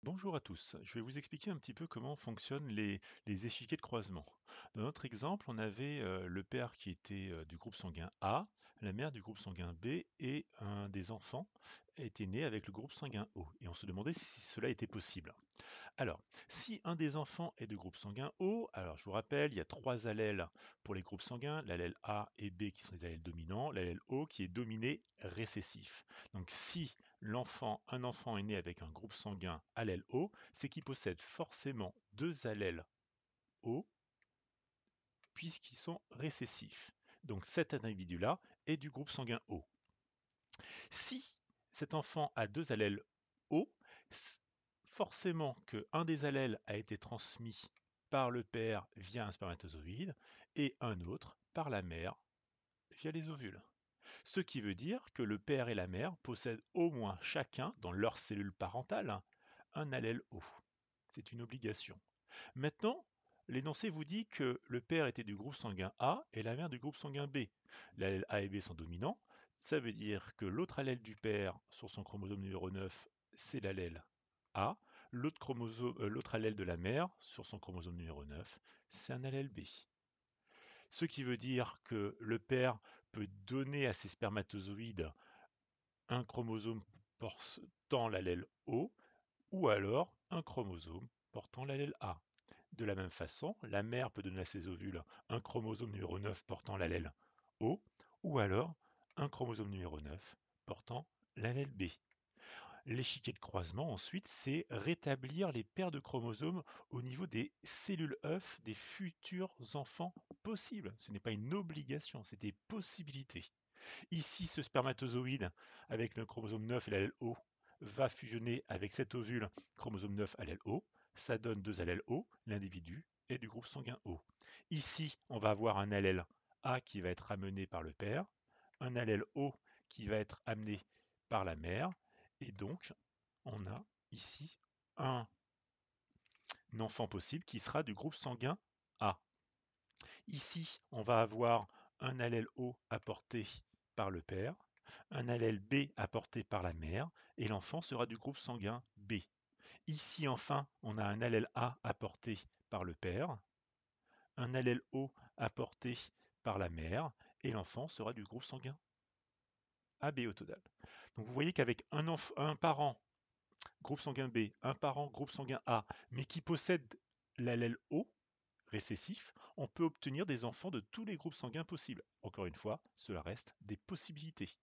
Bonjour à tous, je vais vous expliquer un petit peu comment fonctionnent les échiquiers de croisement. Dans notre exemple, on avait le père qui était du groupe sanguin A, la mère du groupe sanguin B et un des enfants était né avec le groupe sanguin O. Et on se demandait si cela était possible. Alors, si un des enfants est de groupe sanguin O, alors je vous rappelle, il y a trois allèles pour les groupes sanguins, l'allèle A et B qui sont les allèles dominants, l'allèle O qui est dominé récessif. Donc si un enfant est né avec un groupe sanguin allèle O, c'est qu'il possède forcément deux allèles O puisqu'ils sont récessifs. Donc cet individu-là est du groupe sanguin O. Si cet enfant a deux allèles O, forcément qu'un des allèles a été transmis par le père via un spermatozoïde et un autre par la mère via les ovules. Ce qui veut dire que le père et la mère possèdent au moins chacun, dans leur cellule parentale, un allèle O. C'est une obligation. Maintenant, l'énoncé vous dit que le père était du groupe sanguin A et la mère du groupe sanguin B. L'allèle A et B sont dominants. Ça veut dire que l'autre allèle du père sur son chromosome numéro 9, c'est l'allèle A. L'autre allèle de la mère sur son chromosome numéro 9, c'est un allèle B. Ce qui veut dire que le père peut donner à ses spermatozoïdes un chromosome portant l'allèle O ou alors un chromosome portant l'allèle A. De la même façon, la mère peut donner à ses ovules un chromosome numéro 9 portant l'allèle O ou alors un chromosome numéro 9 portant l'allèle B. L'échiquier de croisement, ensuite, c'est rétablir les paires de chromosomes au niveau des cellules œufs des futurs enfants possibles. Ce n'est pas une obligation, c'est des possibilités. Ici, ce spermatozoïde, avec le chromosome 9 et l'allèle O, va fusionner avec cet ovule chromosome 9 allèle O. Ça donne deux allèles O, l'individu est du groupe sanguin O. Ici, on va avoir un allèle A qui va être amené par le père, un allèle O qui va être amené par la mère, et donc on a ici un enfant possible qui sera du groupe sanguin A. Ici, on va avoir un allèle O apporté par le père, un allèle B apporté par la mère, et l'enfant sera du groupe sanguin B. Ici, enfin, on a un allèle A apporté par le père, un allèle O apporté par la mère, et l'enfant sera du groupe sanguin AB au total. Donc vous voyez qu'avec un parent groupe sanguin B, un parent groupe sanguin A, mais qui possède l'allèle O, récessif, on peut obtenir des enfants de tous les groupes sanguins possibles. Encore une fois, cela reste des possibilités.